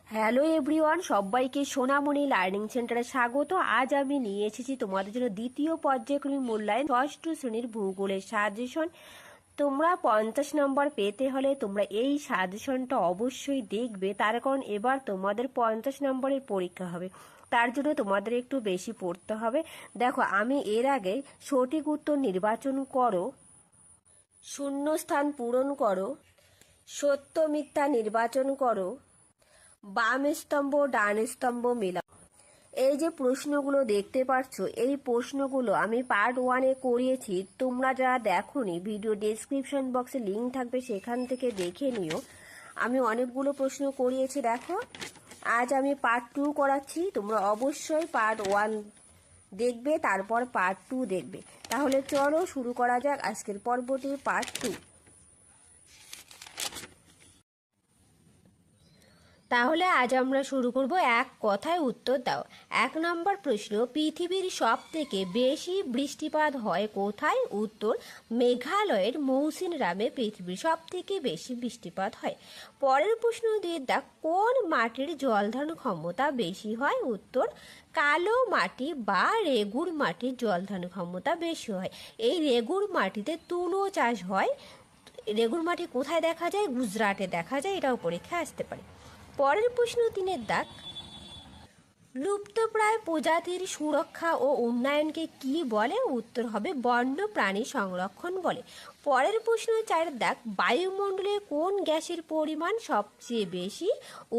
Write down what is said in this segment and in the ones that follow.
Hello everyone, সবাইকে সোনামণি learning সেন্টারে স্বাগত। আজ আমি নিয়ে এসেছি তোমাদের জন্য দ্বিতীয় পর্যায়ক্রমিক মূল্যায়ন ষষ্ঠ শ্রেণীর ভূগোলের সাজেশন। তোমরা 50 নম্বর পেতে হলে তোমরা এই সাজেশনটা অবশ্যই দেখবে, তার কারণ এবার তোমাদের 50 নম্বরের পরীক্ষা হবে, তার জন্য তোমাদের একটু বেশি পড়তে হবে। দেখো, আমি এর আগে সঠিক উত্তর নির্বাচন করো, শূন্যস্থান পূরণ করো, সত্য মিথ্যা নির্বাচন করো, বাম স্তম্ভ ডান স্তম্ভ মেলাও, এই যে প্রশ্নগুলো দেখতে পাচ্ছ, এই প্রশ্নগুলো আমি পার্ট 1-এ করিয়েছি। তোমরা যারা দেখোনি, ভিডিও ডেসক্রিপশন বক্সে লিঙ্ক থাকবে, সেখান থেকে দেখে নিও। আমি অনেকগুলো প্রশ্ন করিয়েছি। দেখো, আজ আমি পার্ট 2 করাচ্ছি। তোমরা অবশ্যই পার্ট 1 দেখবে, তারপর পার্ট 2 দেখবে। তাহলে চলো শুরু করা যাক আজকের পর্বটি, পার্ট 2। তাহলে আজ আমরা শুরু করব এক কথায় উত্তর দাও। 1 নম্বর প্রশ্ন, পৃথিবীর সব থেকে বেশি বৃষ্টিপাত হয় কোথায়? উত্তর, মেঘালয়ের মৌসিনরামে পৃথিবীর সব থেকে বেশি বৃষ্টিপাত হয়। পরের প্রশ্ন দিয়ে দাও, কোন মাটির জলধারণ ক্ষমতা বেশি হয়? উত্তর, কালো মাটি বা রেগুর মাটির জলধারণ ক্ষমতা বেশি হয়। এই রেগুর মাটিতে তুলো চাষ হয়। রেগুর মাটি কোথায় দেখা যায়? গুজরাটে দেখা যায়। এটাও পরীক্ষা আসতে পারে। পরের প্রশ্ন 3-এর দাগ, লুপ্তপ্রায় প্রজাতির সুরক্ষা ও উন্নয়নকে কি বলে? উত্তর হবে বন্য প্রাণী সংরক্ষণ বলে। পরের প্রশ্ন 4-এর দাগ, বায়ুমণ্ডলে কোন গ্যাসের পরিমাণ সবচেয়ে বেশি?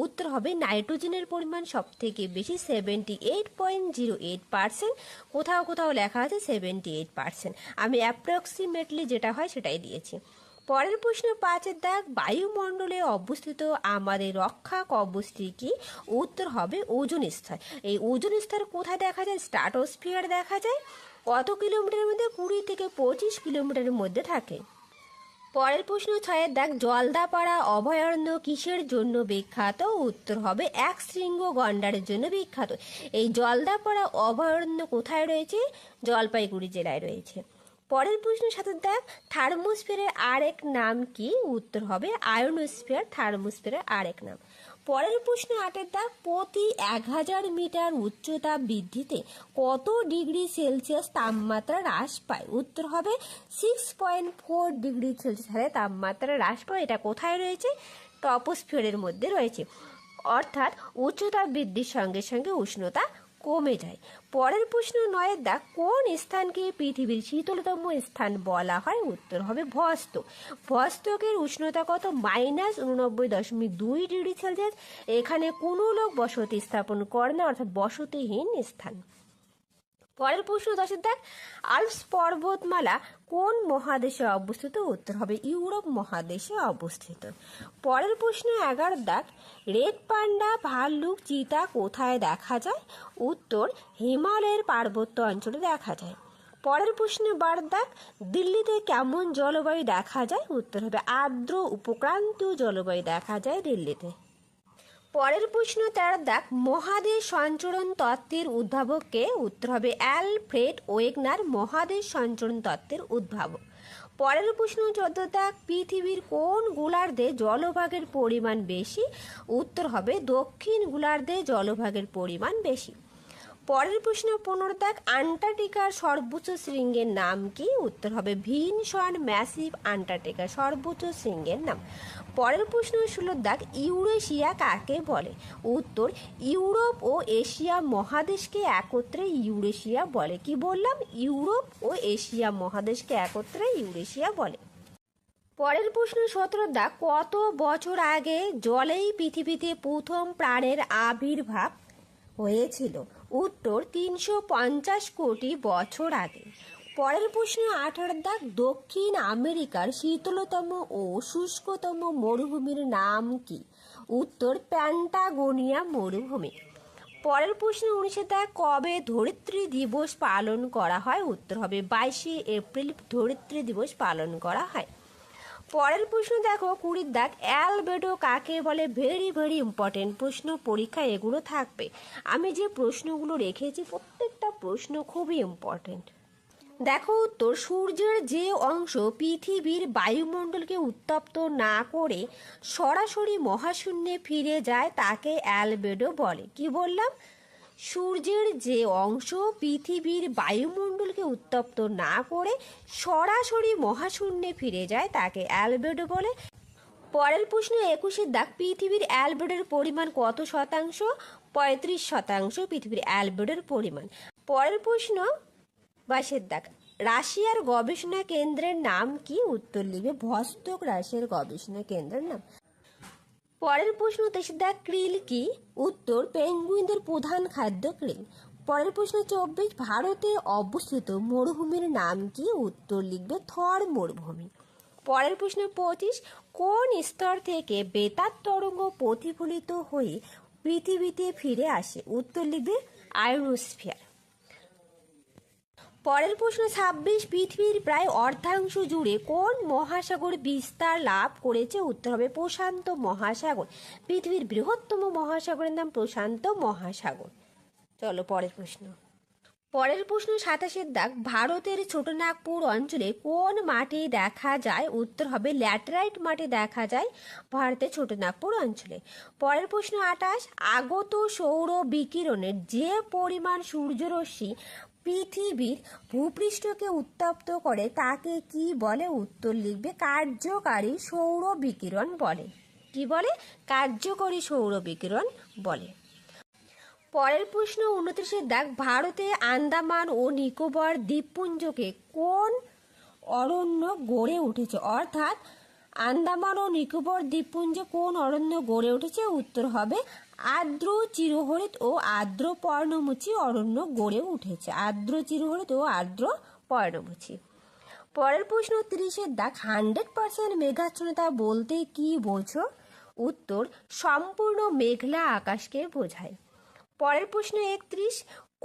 উত্তর হবে নাইট্রোজেনের পরিমাণ সব থেকে বেশি, 78.08%। কোথাও কোথাও লেখা আছে 78%। আমি অ্যাপ্রক্সিমেটলি যেটা হয় সেটাই দিয়েছি। পরের প্রশ্ন 5-এর দাগ, বায়ুমণ্ডলে অবস্থিত আমাদের রক্ষা কবচটি কি? উত্তর হবে ওজোন স্তর। এই ওজোন স্তর কোথায় দেখা যায়? স্ট্র্যাটোস্ফিয়ার দেখা যায়। কত কিলোমিটারের মধ্যে? 20 থেকে 25 কিলোমিটারের মধ্যে থাকে। পরের প্রশ্ন 6-এর দাগ, জলদাপাড়া অভয়ারণ্য কিসের জন্য বিখ্যাত? উত্তর হবে এক শৃঙ্গ গন্ডারের জন্য বিখ্যাত। এই জলদাপাড়া অভয়ারণ্য কোথায় রয়েছে? জলপাইগুড়ি জেলায় রয়েছে। পরের প্রশ্ন 7-এর দাগ, থার্মোস্ফিয়ারের আরেক নাম কি? উত্তর হবে আয়নোস্ফিয়ার, থার্মোস্ফিয়ারের আরেক নাম। পরের প্রশ্ন 8-এর দাগ, প্রতি 1000 মিটার উচ্চতা বৃদ্ধিতে কত ডিগ্রি সেলসিয়াস তাপমাত্রা হ্রাস পায়? উত্তর হবে 6.4 ডিগ্রি সেলসিয়াস হারে তাপমাত্রা হ্রাস পায়। এটা কোথায় রয়েছে? টপোস্ফিয়ারের মধ্যে রয়েছে। অর্থাৎ উচ্চতা বৃদ্ধির সঙ্গে সঙ্গে উষ্ণতা কমে যায়। পরের প্রশ্ন 9-এর দাগ, কোন স্থানকে পৃথিবীর শীতলতম স্থান বলা হয়? উত্তর হবে ভস্ত্র। ভস্ত্রকের উষ্ণতা কত? -89.2 ডিগ্রি সেলসিয়াস। এখানে কোনো লোক বসতি স্থাপন করে না, অর্থাৎ বসতিহীন স্থান। পরের প্রশ্ন 10-এর দাগ, আল্পস পর্বতমালা কোন মহাদেশে অবস্থিত? উত্তর হবে ইউরোপ মহাদেশে অবস্থিত। পরের প্রশ্ন 11-এর দাগ, রেড পান্ডা, ভাল্লুক, চিতা কোথায় দেখা যায়? উত্তর, হিমালয়ের পার্বত্য অঞ্চলে দেখা যায়। পরের প্রশ্ন 12-এর দাগ, দিল্লিতে কেমন জলবায়ু দেখা যায়? উত্তর হবে আর্দ্র উপক্রান্তীয় জলবায়ু দেখা যায় দিল্লিতে। পরের প্রশ্ন 13-এর দাগ, মহাদেশ সঞ্চরণ তত্ত্বের উদ্ভাবক কে? উত্তর হবে অ্যালফ্রেড ওয়েগনার মহাদেশ সঞ্চরণ তত্ত্বের উদ্ভাবক। পরের প্রশ্ন 14-এর দাগ, পৃথিবীর কোন গোলার্ধে জলভাগের পরিমাণ বেশি? উত্তর হবে দক্ষিণ গোলার্ধে জলভাগের পরিমাণ বেশি। পরের প্রশ্ন 15-এর দাগ, আন্টার্কটিকার সর্বোচ্চ শৃঙ্গের নাম কি? উত্তর হবে ভিনসন ম্যাসিভ আন্টার্কটিকার সর্বোচ্চ শৃঙ্গের নাম। পরের প্রশ্ন 16-এর দাগ, ইউরেশিয়া কাকে বলে? উত্তর, ইউরোপ ও এশিয়া মহাদেশকে একত্রে ইউরেশিয়া বলে। কি বললাম? ইউরোপ ও এশিয়া মহাদেশকে একত্রে ইউরেশিয়া বলে। পরের প্রশ্ন 17-এর দাগ, কত বছর আগে জলেই পৃথিবীতে প্রথম প্রাণের আবির্ভাব হয়েছিল? উত্তর, 350 কোটি বছর আগে। পরের প্রশ্ন 18-এর দাগ, দক্ষিণ আমেরিকার শীতলতম ও শুষ্কতম মরুভূমির নাম কি? উত্তর, প্যান্টাগোনিয়া মরুভূমি। পরের প্রশ্ন 19-এর দাগ, কবে ধরিত্রী দিবস পালন করা হয়? উত্তর হবে 22শে এপ্রিল ধরিত্রী দিবস পালন করা হয়। পরের প্রশ্ন দেখো 20-এর দাগ, অ্যালবেডো কাকে বলে? ভেরি ভেরি ইম্পর্টেন্ট প্রশ্ন, পরীক্ষায় এগুলো থাকবে। আমি যে প্রশ্নগুলো রেখেছি প্রত্যেকটা প্রশ্ন খুবই ইম্পর্টেন্ট। দেখো উত্তর, সূর্যের যে অংশ পৃথিবীর বায়ুমণ্ডলকে উত্তপ্ত না করে সরাসরি মহাশূন্যে ফিরে যায় তাকে অ্যালবেডো বলে। কি বললাম? সূর্যের যে অংশ পৃথিবীর বায়ুমণ্ডলকে উত্তপ্ত না করে সরাসরি মহাশূন্যে ফিরে যায় তাকে অ্যালবেডো বলে। পরের প্রশ্ন 21-এর দাগ, পৃথিবীর অ্যালবেডোর পরিমাণ কত শতাংশ? 35% পৃথিবীর অ্যালবেডোর পরিমাণ। পরের প্রশ্ন 22-এর দাগ, রাশিয়ার গবেষণা কেন্দ্রের নাম কি? উত্তর লিখবে ভস্তক রাশিয়ার গবেষণা কেন্দ্রের নাম। পরের প্রশ্ন 23-এর দাগ, ক্রিল কি? উত্তর, পেঙ্গুইনদের প্রধান খাদ্য ক্রিল। পরের প্রশ্ন 24, ভারতে অবস্থিত মরুভূমির নাম কি? উত্তর লিখবে থর মরুভূমি। পরের প্রশ্ন 25, কোন স্তর থেকে বেতার তরঙ্গ প্রতিফলিত হয়ে পৃথিবীতে ফিরে আসে? উত্তর লিখবে আয়নোস্ফিয়ার। পরের প্রশ্ন 26, পৃথিবীর প্রায় অর্ধাংশ জুড়ে কোন মহাসাগর বিস্তার লাভ করেছে? উত্তর হবে প্রশান্ত মহাসাগর। পৃথিবীর বৃহত্তম মহাসাগরের নাম প্রশান্ত মহাসাগর। চলো পরের প্রশ্ন। পরের প্রশ্ন 27-এর দাগ, ভারতের ছোটনাগপুর অঞ্চলে কোন মাটি দেখা যায়? উত্তর হবে ল্যাটেরাইট মাটি দেখা যায় ভারতের ছোটনাগপুর অঞ্চলে। পরের প্রশ্ন 28, আগত সৌর বিকিরণের যে পরিমাণ সূর্যরশ্মি পৃথিবীর ভূপৃষ্ঠকে উত্তপ্ত করে তাকে কি বলে? উত্তর লিখবে কার্যকারী সৌর বিকিরণ বলে। কি বলে? কার্যকরী সৌর বিকিরণ বলে। পরের প্রশ্ন 29-এর দাগ, ভারতে আন্দামান ও নিকোবর দ্বীপপুঞ্জকে কোন অরণ্য গড়ে উঠেছে? অর্থাৎ আন্দামান ও নিকোবর দ্বীপপুঞ্জে কোন অরণ্য গড়ে উঠেছে? উত্তর হবে আর্দ্র চিরহরিত ও আর্দ্র পর্ণমোচী অরণ্য গড়ে উঠেছে। আর্দ্র চিরহরিত ও আর্দ্র পর্ণমোচী। পরের প্রশ্ন 30-এর দাগ, 100% মেঘাচ্ছন্নতা বলতে কি বোঝো? উত্তর, সম্পূর্ণ মেঘলা আকাশকে বোঝায়। পরের প্রশ্ন 31,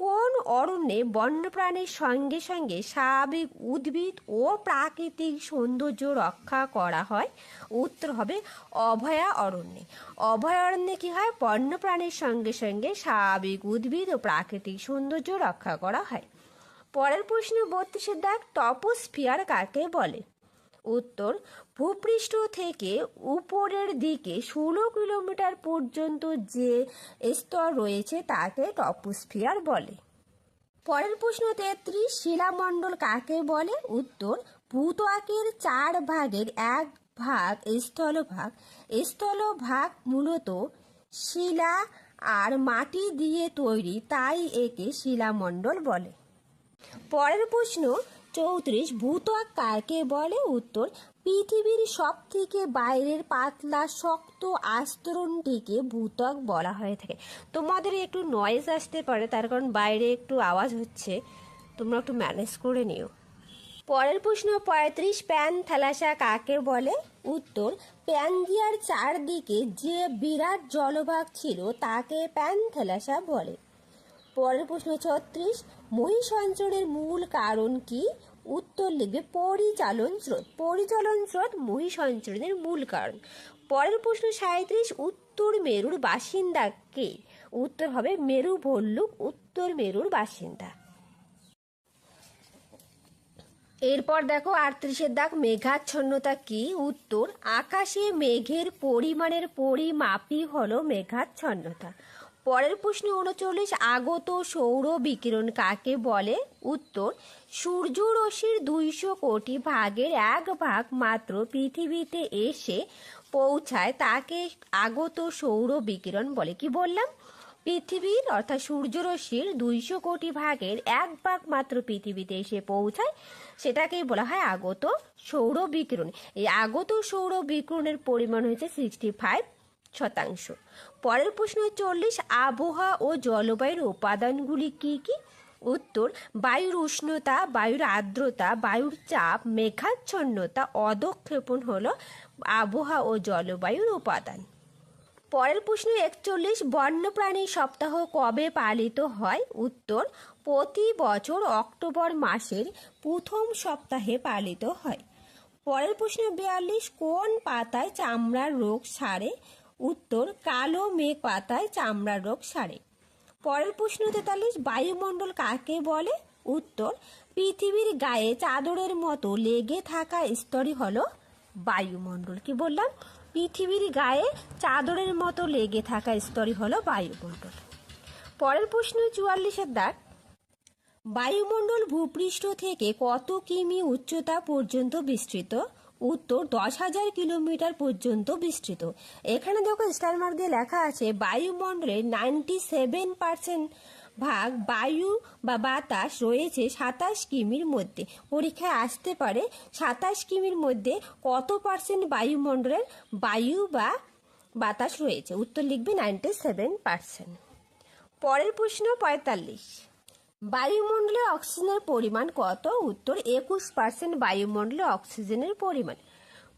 কোন অরণ্যে বন্যপ্রাণীর সঙ্গে সঙ্গে স্বাভাবিক উদ্ভিদ ও প্রাকৃতিক সৌন্দর্য রক্ষা করা হয়? উত্তর হবে অভয়ারণ্যে। অভয়ারণ্যে কি হয়? বন্যপ্রাণীর সঙ্গে সঙ্গে স্বাভাবিক উদ্ভিদ ও প্রাকৃতিক সৌন্দর্য রক্ষা করা হয়। পরের প্রশ্ন 32-এর দাগ, টপোস্ফিয়ার কাকে বলে? উত্তর, ভূপৃষ্ঠ থেকে উপরের দিকে 16 কিলোমিটার পর্যন্ত যে স্তর রয়েছে তাকে টপোস্ফিয়ার বলে। পরের প্রশ্ন 33, শিলামণ্ডল কাকে বলে? উত্তর, ভূত্বকের 4 ভাগের 1 ভাগ স্থলভাগ। স্থলভাগ মূলত শিলা আর মাটি দিয়ে তৈরি, তাই একে শিলামণ্ডল বলে। পরের প্রশ্ন 34, ভূত্বক কাকে বলে? উত্তর, পৃথিবীর সব থেকে বাইরের পাতলা শক্ত আস্তরণটিকে ভূত্বক বলা হয়ে থাকে। তোমাদের একটু নয়েজ আসতে পারে, তার কারণ বাইরে একটু আওয়াজ হচ্ছে, তোমরা একটু ম্যানেজ করে নিও। পরের প্রশ্ন 35, প্যানথ্যালাসা কাকে বলে? উত্তর, প্যাঙ্গিয়ার চারদিকে যে বিরাট জলভাগ ছিল তাকে প্যানথ্যালাসা বলে। পরের প্রশ্ন 36, মহীসঞ্চরের মূল কারণ কি? উত্তর লিখবে পরিচালন স্রোত। পরিচালন স্রোত মহীসঞ্চরণের মূল কারণ। পরের প্রশ্ন 37, উত্তর মেরুর বাসিন্দা কে? উত্তর হবে মেরু ভল্লুক উত্তর মেরুর বাসিন্দা। এরপর দেখো 38-এর দাগ, মেঘাচ্ছন্নতা কি? উত্তর, আকাশে মেঘের পরিমাণের পরিমাপই হলো মেঘাচ্ছন্নতা। পরের প্রশ্ন 39, আগত সৌর বিকিরণ কাকে বলে? উত্তর, সূর্যরশ্মির 200 কোটি ভাগের 1 ভাগ মাত্র পৃথিবীতে এসে পৌঁছায় তাকে আগত সৌর বিকিরণ বলে। কি বললাম? পৃথিবীর অর্থাৎ সূর্যরশ্মির 200 কোটি ভাগের 1 ভাগ মাত্র পৃথিবীতে এসে পৌঁছায়, সেটাকেই বলা হয় আগত সৌর বিকিরণ। এই আগত সৌর বিকিরণের পরিমাণ হচ্ছে 65%। পরের প্রশ্ন 40, আবহাওয়া ও জলবায়ুর উপাদানগুলি কি কি? উত্তর, বায়ুর উষ্ণতা, বায়ুর আর্দ্রতা, বায়ুর চাপ, মেঘাচ্ছন্নতা, অধঃক্ষেপণ হলো আবহাওয়া ও জলবায়ুর উপাদান। পরের প্রশ্ন 41, বন্যপ্রাণী সপ্তাহ কবে পালিত হয়? উত্তর, প্রতি বছর অক্টোবর মাসের প্রথম সপ্তাহে পালিত হয়। পরের প্রশ্ন 42, কোন পাতায় চামড়ার রোগ সারে? উত্তর, কালো মেঘ পাতায় চামড়ার রোগ সারে। পরের প্রশ্ন 43, বায়ুমণ্ডল কাকে বলে? উত্তর, পৃথিবীর গায়ে চাদরের মতো লেগে থাকা স্তরই হলো বায়ুমণ্ডল। কি বললাম? পৃথিবীর গায়ে চাদরের মতো লেগে থাকা স্তরই হলো বায়ুমণ্ডল। পরের প্রশ্ন 44-এর দাগ, বায়ুমণ্ডল ভূপৃষ্ঠ থেকে কত কিমি উচ্চতা পর্যন্ত বিস্তৃত? উত্তর, 10,000 কিলোমিটার পর্যন্ত বিস্তৃত। এখানে দেখো স্টার মার্ক দিয়ে লেখা আছে বায়ুমণ্ডলের 97% ভাগ বায়ু বা বাতাস রয়েছে 27 কিমির মধ্যে। পরীক্ষায় আসতে পারে 27 কিমির মধ্যে কত পার্সেন্ট বায়ুমণ্ডলের বায়ু বা বাতাস রয়েছে? উত্তর লিখবে 97%। পরের প্রশ্ন 45, বায়ুমণ্ডলে অক্সিজেনের পরিমাণ কত? উত্তর, 21% বায়ুমণ্ডলে অক্সিজেনের পরিমাণ।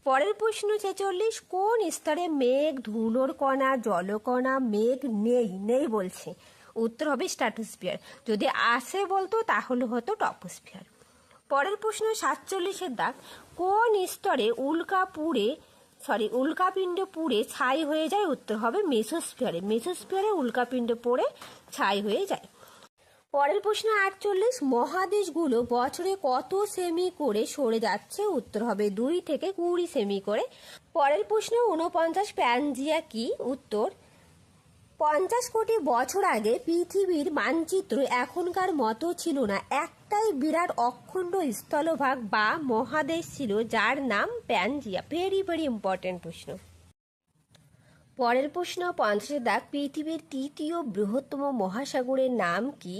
পরের প্রশ্ন 46, কোন স্তরে মেঘ, ধুলোর কণা, জলকণা, মেঘ নেই বলছে? উত্তর হবে স্ট্র্যাটোস্ফিয়ার। যদি আসে বলতো তাহলে হতো টপোস্ফিয়ার। পরের প্রশ্ন 47-এর দাগ, কোন স্তরে উল্কাপিণ্ড পুড়ে ছাই হয়ে যায়? উত্তর হবে মেসোস্ফিয়ারে। মেসোস্ফিয়ারে উল্কাপিণ্ড পড়ে ছাই হয়ে যায়। পরের প্রশ্ন 48, মহাদেশগুলো বছরে কত সেমি করে সরে যাচ্ছে? উত্তর হবে 2 থেকে 20 সেমি করে। পরের প্রশ্ন 49, প্যানজিয়া কি? উত্তর, 50 কোটি বছর আগে পৃথিবীর মানচিত্র এখনকার মতো ছিল না। একটাই বিরাট অখণ্ড স্থলভাগ বা মহাদেশ ছিল যার নাম প্যানজিয়া। ভেরি ভেরি ইম্পর্টেন্ট প্রশ্ন। পরের প্রশ্ন 50-এর দাগ, পৃথিবীর তৃতীয় বৃহত্তম মহাসাগরের নাম কি?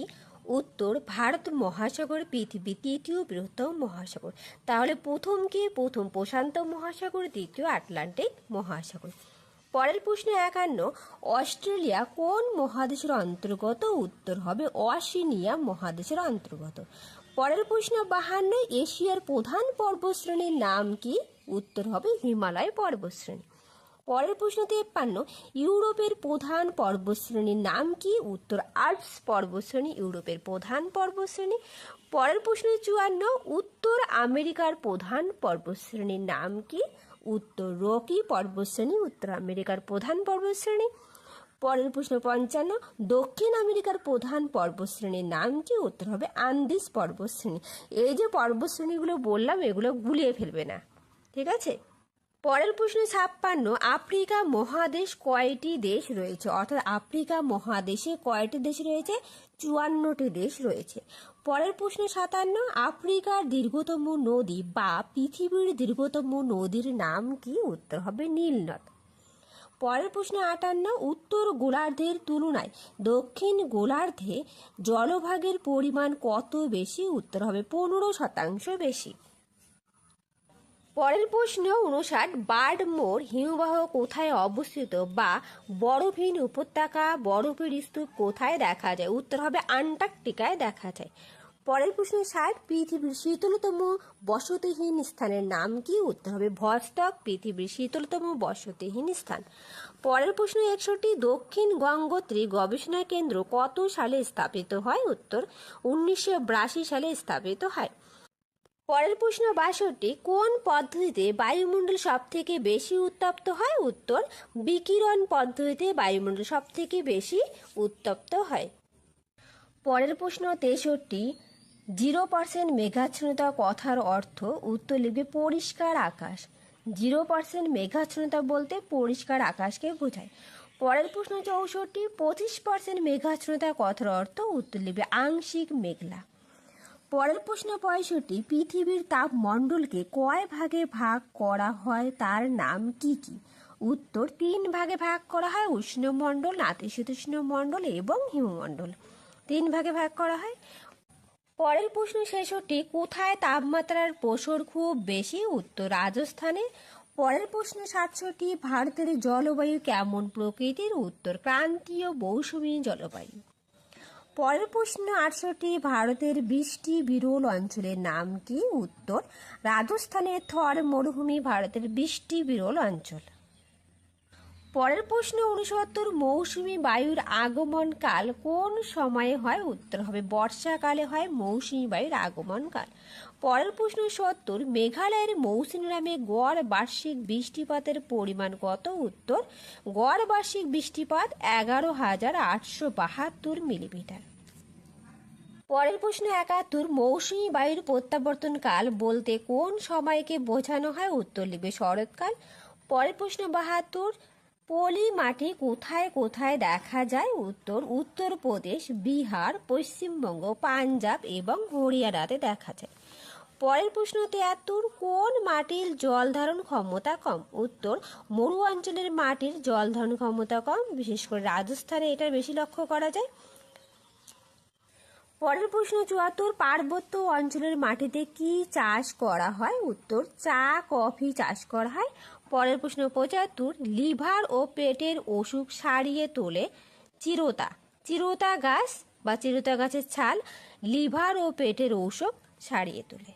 উত্তর, ভারত মহাসাগর পৃথিবীর তৃতীয় বৃহত্তম মহাসাগর। তাহলে প্রথম কি? প্রথম প্রশান্ত মহাসাগর, দ্বিতীয় আটলান্টিক মহাসাগর। পরের প্রশ্ন 51, অস্ট্রেলিয়া কোন মহাদেশের অন্তর্গত? উত্তর হবে ওশেনিয়া মহাদেশের অন্তর্গত। পরের প্রশ্ন 52, এশিয়ার প্রধান পর্বতশ্রেণীর নাম কি? উত্তর হবে হিমালয় পর্বতশ্রেণী। পরের প্রশ্ন 53, ইউরোপের প্রধান পর্বতশ্রেণীর নাম কি? উত্তর, আল্পস পর্বতশ্রেণী ইউরোপের প্রধান পর্বতশ্রেণী। পরের প্রশ্ন 54, উত্তর আমেরিকার প্রধান পর্বতশ্রেণীর নাম কি? উত্তর, রকি পর্বতশ্রেণী উত্তর আমেরিকার প্রধান পর্বতশ্রেণী। পরের প্রশ্ন 55, দক্ষিণ আমেরিকার প্রধান পর্বতশ্রেণীর নাম কি? উত্তর হবে আন্দিস পর্বতশ্রেণী। এই যে পর্বতশ্রেণীগুলো বললাম এগুলো গুলিয়ে ফেলবে না, ঠিক আছে? পরের প্রশ্ন 56, আফ্রিকা মহাদেশ কয়টি দেশ রয়েছে? অর্থাৎ আফ্রিকা মহাদেশে কয়টি দেশ রয়েছে? 54টি দেশ রয়েছে। পরের প্রশ্ন 57, আফ্রিকার দীর্ঘতম নদী বা পৃথিবীর দীর্ঘতম নদীর নাম কি? উত্তর হবে নীল নদ। পরের প্রশ্ন 58, উত্তর গোলার্ধের তুলনায় দক্ষিণ গোলার্ধে জলভাগের পরিমাণ কত বেশি? উত্তর হবে 15% বেশি। পরের প্রশ্ন 59, বার্ডমোর হিমবাহ কোথায় অবস্থিত বা বরফহীন উপত্যকা বরফের স্তূপ কোথায় দেখা যায়? উত্তর হবে আন্টার্কটিকায় দেখা যায়। পরের প্রশ্ন 60, পৃথিবীর শীতলতম বসতিহীন স্থানের নাম কি? উত্তর হবে ভস্টক পৃথিবীর শীতলতম বসতিহীন স্থান। পরের প্রশ্ন 61, দক্ষিণ গঙ্গোত্রী গবেষণা কেন্দ্র কত সালে স্থাপিত হয়? উত্তর, 1982 সালে স্থাপিত হয়। পরের প্রশ্ন 62, কোন পদ্ধতিতে বায়ুমণ্ডল সব থেকে বেশি উত্তপ্ত হয়? উত্তর, বিকিরণ পদ্ধতিতে বায়ুমণ্ডল সব থেকে বেশি উত্তপ্ত হয়। পরের প্রশ্ন 63, 0% মেঘাচ্ছন্নতা কথার অর্থ? উত্তর লিখবে পরিষ্কার আকাশ। 0% মেঘাচ্ছন্নতা বলতে পরিষ্কার আকাশকে বোঝায়। পরের প্রশ্ন 64, 25% মেঘাচ্ছন্নতা কথার অর্থ? উত্তর লিখবে আংশিক মেঘলা। পরের প্রশ্ন 65, পৃথিবীর তাপমণ্ডলকে কয় ভাগে ভাগ করা হয় তার নাম কি কি? উত্তর, 3 ভাগে ভাগ করা হয়, উষ্ণমণ্ডল, নাতিশীতোষ্ণ মণ্ডল এবং হিমমণ্ডল। 3 ভাগে ভাগ করা হয়। পরের প্রশ্ন 66, কোথায় তাপমাত্রার প্রসার খুব বেশি? উত্তর, রাজস্থানে। পরের প্রশ্ন 67, ভারতের জলবায়ু কেমন প্রকৃতির? উত্তর, ক্রান্তীয় মৌসুমী জলবায়ু। পরের প্রশ্ন 68, ভারতের 20টি বিরল অঞ্চলের নাম কি? উত্তর, রাজস্থানের থর মরুভূমি ভারতের 20টি বিরল অঞ্চল। পরের প্রশ্ন 69, মৌসুমী বায়ুর আগমন কাল কোন সময়ে হয়? উত্তর হবে বর্ষাকালে হয় মৌসুমী বায়ুর আগমন কাল। পরের প্রশ্ন 70, মেঘালয়ের মৌসিনরামে গড় বার্ষিক বৃষ্টিপাতের পরিমাণ কত? উত্তর, গড় বার্ষিক বৃষ্টিপাত 11,872 মিলিমিটার। পরের প্রশ্ন 71, মৌসুমী বায়ুর প্রত্যাবর্তন কাল বলতে কোন সময়কে বোঝানো হয়? উত্তর লিখবে শরৎকাল। পরের প্রশ্ন 72, পলি মাটি কোথায় কোথায় দেখা যায়? উত্তর উত্তরপ্রদেশ, বিহার, পশ্চিমবঙ্গ, পাঞ্জাব এবং হরিয়ানাতে দেখা যায়। পরের প্রশ্ন 73, কোন মাটির জল ধারণ ক্ষমতা কম? উত্তর মরু অঞ্চলের মাটির জল ধারণ ক্ষমতা কম, বিশেষ করে রাজস্থানে এটার বেশি লক্ষ্য করা যায়। পরের প্রশ্ন 74, পার্বত্য অঞ্চলের মাটিতে কি চাষ করা হয়? উত্তর চা, কফি চাষ করা হয়। পরের প্রশ্ন 75, লিভার ও পেটের অসুখ সারিয়ে তোলে চিরতা গাছ বা চিরতা গাছের ছাল লিভার ও পেটের অসুখ সারিয়ে তোলে।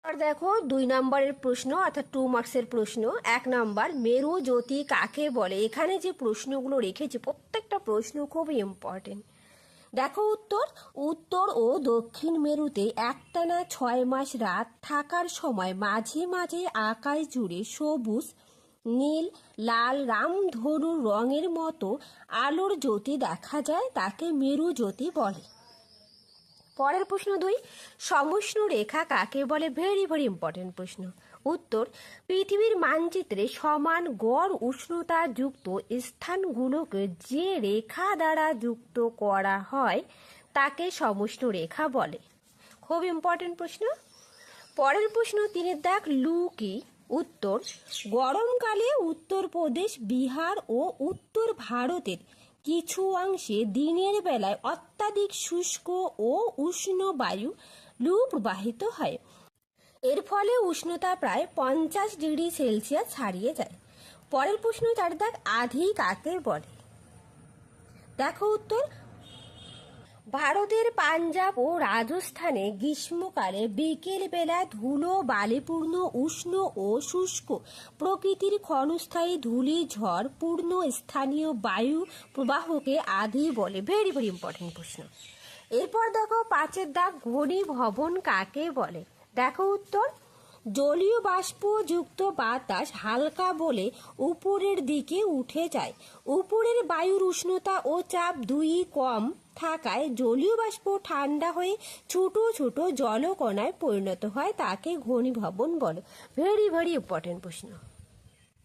আর দেখো 2 নম্বরের প্রশ্ন অর্থাৎ 2 মার্কসের প্রশ্ন। 1 নম্বর, মেরু জ্যোতি কাকে বলে? এখানে যে প্রশ্নগুলো রেখেছি প্রত্যেকটা প্রশ্ন খুবই ইম্পর্টেন্ট। দেখো উত্তর ও দক্ষিণ মেরুতে একটানা 6 মাস রাত থাকার সময় মাঝে মাঝে আকাশ জুড়ে সবুজ, নীল, লাল, রামধনুর রঙের মতো আলোর জ্যোতি দেখা যায়, তাকে মেরু জ্যোতি বলে। পরের প্রশ্ন 2, সমষ্ণু রেখা কাকে বলে? ভেরি ভেরি ইম্পর্টেন্ট প্রশ্ন। উত্তর পৃথিবীর মানচিত্রে সমান গড় উষ্ণতা যুক্ত স্থানগুলোকে যে রেখা দ্বারা যুক্ত করা হয় তাকে সমষ্ণু রেখা বলে। খুব ইম্পর্টেন্ট প্রশ্ন। পরের প্রশ্ন 3 লু কি? উত্তর গরমকালে উত্তরপ্রদেশ, বিহার ও উত্তর ভারতের কিছু অংশে দিনের বেলায় অত্যাধিক শুষ্ক ও উষ্ণ বায়ু লু প্রবাহিত হয়। এর ফলে উষ্ণতা প্রায় 50 ডিগ্রি সেলসিয়াস ছাড়িয়ে যায়। পরের প্রশ্ন 4 আধি কাকে বলে? দেখো উত্তর ভারতের পাঞ্জাব ও রাজস্থানে গ্রীষ্মকালে বিকেল বেলা ধুলো বালিপূর্ণ উষ্ণ ও শুষ্ক প্রকৃতির ক্ষণস্থায়ী ধূলি ঝড় পূর্ণ স্থানীয় বায়ু প্রবাহকে আধি বলে। ভেরি ভেরি ইম্পর্টেন্ট প্রশ্ন। এরপর দেখো 5 ঘনীভবন কাকে বলে? দেখো উত্তর জলীয় বাষ্পযুক্ত বাতাস হালকা বলে উপরের দিকে উঠে যায়। উপরের বায়ুর উষ্ণতা ও চাপ দুই কম থাকায় জলীয় বাষ্প ঠান্ডা হয়ে ছোট ছোট জলকণায় পরিণত হয়, তাকে ঘনীভবন বলে। ভেরি ভেরি ইম্পর্টেন্ট প্রশ্ন।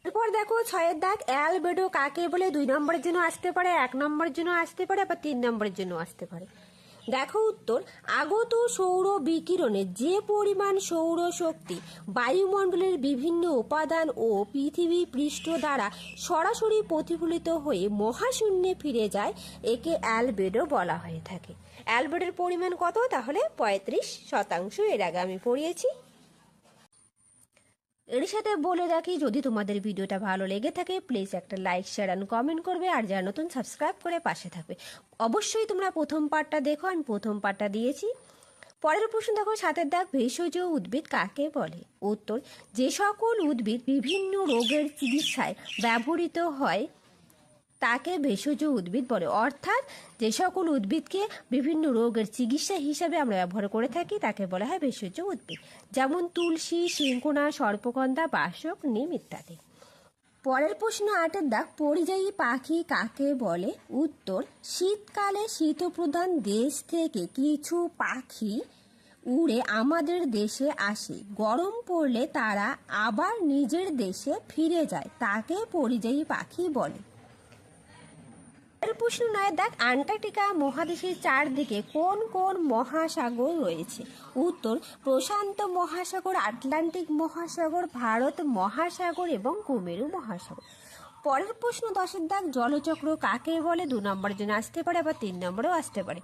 এরপর দেখো 6 অ্যালবেডো কাকে বলে? 2 নম্বরের জন্য আসতে পারে, 1 নম্বরের জন্য আসতে পারে, আবার 3 নম্বরের জন্য আসতে পারে। দেখো উত্তর আগত সৌর বিকিরণে যে পরিমাণ সৌর শক্তি বায়ুমণ্ডলের বিভিন্ন উপাদান ও পৃথিবী পৃষ্ঠ দ্বারা সরাসরি প্রতিফলিত হয়ে মহাশূন্যে ফিরে যায় একে অ্যালবেডো বলা হয়ে থাকে। অ্যালবেডোর পরিমাণ কত? তাহলে 35%। এর আগে আমি পড়িয়েছি। এর সাথে বলে রাখি, যদি তোমাদের ভিডিওটা ভালো লেগে থাকে প্লিজ একটা লাইক, শেয়ার অ্যান্ড কমেন্ট করবে, আর যারা নতুন সাবস্ক্রাইব করে পাশে থাকবে। অবশ্যই তোমরা প্রথম পার্টটা দেখো, আমি প্রথম পার্টটা দিয়েছি। পরের প্রশ্ন দেখো 7 ভেষজ উদ্ভিদ কাকে বলে? উত্তর যে সকল উদ্ভিদ বিভিন্ন রোগের চিকিৎসায় ব্যবহৃত হয় তাকে ভেষজ উদ্ভিদ বলে। অর্থাৎ যে সকল উদ্ভিদকে বিভিন্ন রোগের চিকিৎসা হিসাবে আমরা ব্যবহার করে থাকি তাকে বলা হয় ভেষজ উদ্ভিদ, যেমন তুলসী, সিংকোনা, সর্পগন্ধা, বাসক, নিম ইত্যাদি। পরের প্রশ্ন 8 পরিযায়ী পাখি কাকে বলে? উত্তর শীতকালে শীতপ্রধান দেশ থেকে কিছু পাখি উড়ে আমাদের দেশে আসে, গরম পড়লে তারা আবার নিজের দেশে ফিরে যায়, তাকে পরিযায়ী পাখি বলে। প্রশ্ন 9 আন্টার্কটিকা মহাদেশের চারদিকে কোন কোন মহাসাগর রয়েছে? উত্তর প্রশান্ত মহাসাগর, আটলান্টিক মহাসাগর, ভারত মহাসাগর এবং কুমেরু মহাসাগর। পরের প্রশ্ন 10 জলচক্র কাকে বলে? 2 নম্বরের জন্য আসতে পারে, আবার 3 নম্বরেও আসতে পারে।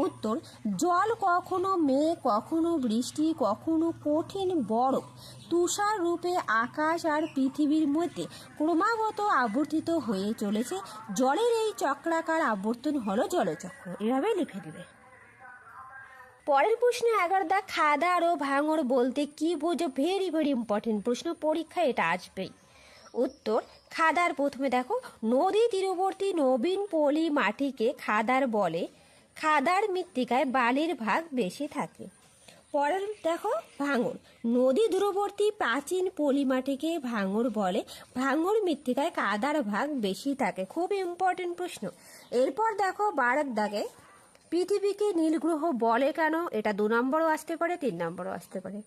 উত্তর জল কখনো মেঘ, কখনো বৃষ্টি, কখনো কঠিন বরফ তুষার রূপে আকাশ আর পৃথিবীর মধ্যে ক্রমাগত আবর্তিত হয়ে চলেছে। জলের এই চক্রাকার আবর্তন হলো জলচক্র। এভাবে লিখে দিবে। পরের প্রশ্ন 11 খাদার ও ভাঙর বলতে কি বোঝো? ভেরি ভেরি ইম্পর্টেন্ট প্রশ্ন, পরীক্ষায় এটা আসবেই। উত্তর খাদার প্রথমে দেখো নদী তীরবর্তী নবীন পলি মাটিকে খাদার বলে। খাদার মৃত্তিকায় বালির ভাগ বেশি থাকে। পরের দেখো ভাঙর নদী দূরবর্তী প্রাচীন পলি মাটিকে ভাঙর বলে। ভাঙর মৃত্তিকায় কাদার ভাগ বেশি থাকে। খুব ইম্পর্টেন্ট প্রশ্ন। এরপর দেখো 12 পৃথিবীকে নীল গ্রহ বলে কেন? এটা 2 নম্বরও আসতে পারে, 3 নম্বরও আসতে পারে।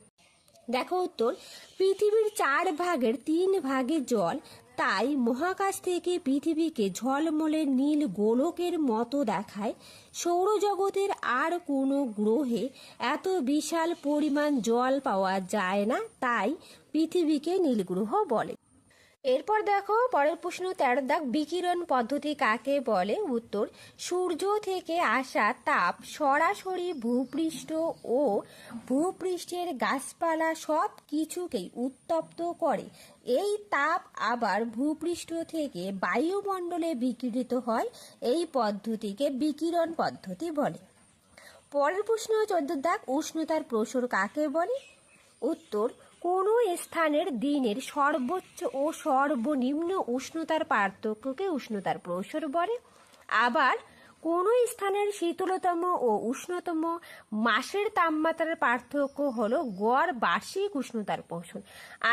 দেখো উত্তর, পৃথিবীর 4 ভাগের 3 ভাগে জল, তাই মহাকাশ থেকে পৃথিবীকে ঝলমলে নীল গোলকের মতো দেখায়। সৌরজগতের আর কোনো গ্রহে এত বিশাল পরিমাণ জল পাওয়া যায় না, তাই পৃথিবীকে নীল গ্রহ বলে। এরপর দেখো পরের প্রশ্ন 13 দাগ, বিকিরণ পদ্ধতি কাকে বলে? উত্তর, সূর্য থেকে আসা তাপ সরাসরি ভূপৃষ্ঠ ও ভূপৃষ্ঠের গাছপালা সব কিছুকেই উত্তপ্ত করে। এই তাপ আবার ভূপৃষ্ঠ থেকে বায়ুমণ্ডলে বিকিরিত হয়। এই পদ্ধতিকে বিকিরণ পদ্ধতি বলে। পরের প্রশ্ন 14 দাগ, উষ্ণতার প্রসর কাকে বলে? উত্তর, কোনো স্থানের দিনের সর্বোচ্চ ও সর্বনিম্ন উষ্ণতার পার্থক্যকে উষ্ণতার প্রসর বলে। আবার কোনো স্থানের শীতলতম ও উষ্ণতম মাসের তাপমাত্রার পার্থক্য হলো গড় বার্ষিক উষ্ণতার প্রসর।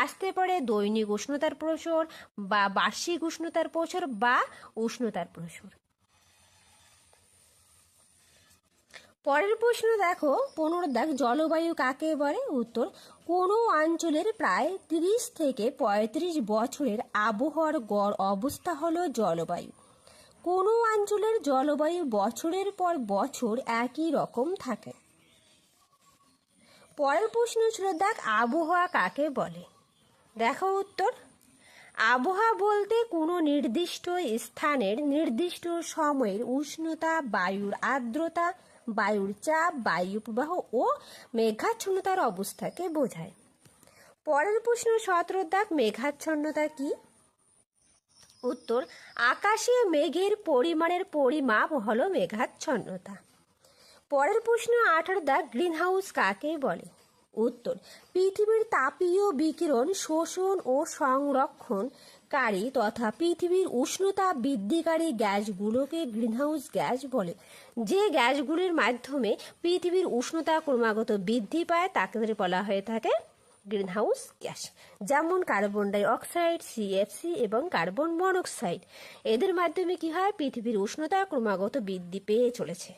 আসতে পারে দৈনিক উষ্ণতার প্রসর বা বার্ষিক উষ্ণতার প্রসর বা উষ্ণতার প্রসর। পরের প্রশ্ন দেখো 15 দাগ, জলবায়ু কাকে বলে? উত্তর, কোনো অঞ্চলের প্রায় 30 থেকে 35 বছরের আবহাওয়ার গড় অবস্থা হলো জলবায়ু। কোনো অঞ্চলের জলবায়ু বছরের পর বছর একই রকম থাকে। পরের প্রশ্ন ছিল দেখ, আবহাওয়া কাকে বলে? দেখো উত্তর, আবহাওয়া বলতে কোনো নির্দিষ্ট স্থানের নির্দিষ্ট সময়ের উষ্ণতা, বায়ুর আর্দ্রতা, বায়ুর চাপ, বায়ু প্রবাহ ও মেঘাচ্ছন্নতার অবস্থাকে বোঝায়। পরের প্রশ্ন 17 দাগ, মেঘাচ্ছন্নতা কি? উত্তর, আকাশে মেঘের পরিমাণের পরিমাপ হলো মেঘাচ্ছন্নতা। পরের প্রশ্ন 18 দাগ, গ্রিন হাউস কাকে বলে? উত্তর, পৃথিবীর তাপীয় বিকিরণ শোষণ ও সংরক্ষণকারী তথা পৃথিবীর উষ্ণতা বৃদ্ধিকারী গ্যাসগুলোকে গ্রিনহাউস গ্যাস বলে। যে গ্যাসগুলির মাধ্যমে পৃথিবীর উষ্ণতা ক্রমাগত বৃদ্ধি পায় তাকে বলা হয়ে থাকে গ্রিনহাউস গ্যাস, যেমন কার্বন ডাই অক্সাইড, সিএফসি এবং কার্বন মনোক্সাইড। এদের মাধ্যমে কি হয়? পৃথিবীর উষ্ণতা ক্রমাগত বৃদ্ধি পেয়ে চলেছে।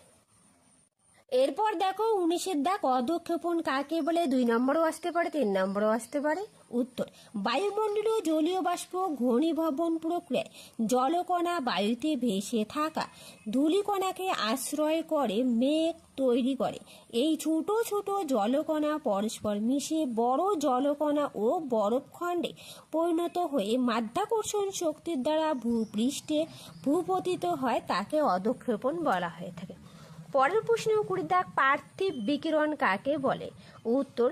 এরপর দেখো 19 দাগ, অধঃক্ষেপণ কাকে বলে? 2 নম্বরও আসতে পারে, 3 নম্বরও আসতে পারে। উত্তর, বায়ুমণ্ডলীয় জলীয় বাষ্প ঘনীভবন প্রক্রিয়ায় জলকণা বায়ুতে ভেসে থাকা ধূলিকণাকে আশ্রয় করে মেঘ তৈরি করে। এই ছোট ছোট জলকণা পরস্পর মিশে বড় জলকণা ও বরফখণ্ডে পরিণত হয়ে মাধ্যাকর্ষণ শক্তির দ্বারা ভূপৃষ্ঠে ভূপতিত হয়, তাকে অধঃক্ষেপণ বলা হয়ে থাকে। পরের প্রশ্ন 20 দাগ, পার্থিব বিকিরণ কাকে বলে? উত্তর,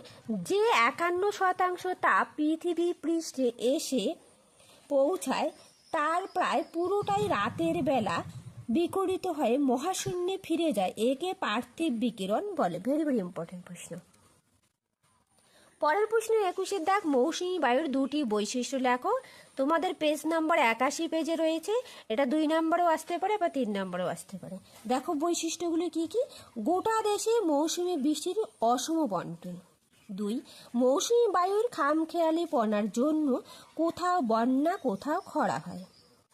যে 51% তাপ পৃথিবী পৃষ্ঠে এসে পৌঁছায় তার প্রায় পুরোটাই রাতের বেলা বিকিরিত হয়ে মহাশূন্যে ফিরে যায়, একে পার্থিব বিকিরণ বলে। ভেরি ভেরি ইম্পর্টেন্ট প্রশ্ন। পরের প্রশ্ন 21 দাগ, মৌসুমী বায়ুর 2টি বৈশিষ্ট্য লেখো। তোমাদের পেজ নাম্বার 81 পেজে রয়েছে। এটা 2 নম্বরও আসতে পারে বা 3 নম্বরও আসতে পারে। দেখো বৈশিষ্ট্যগুলি কি কি? গোটা দেশে মৌসুমী বৃষ্টির অসম বন্টন। 2, মৌসুমী বায়ুর খামখেয়ালিপনার জন্য কোথাও বন্যা কোথাও খরা হয়।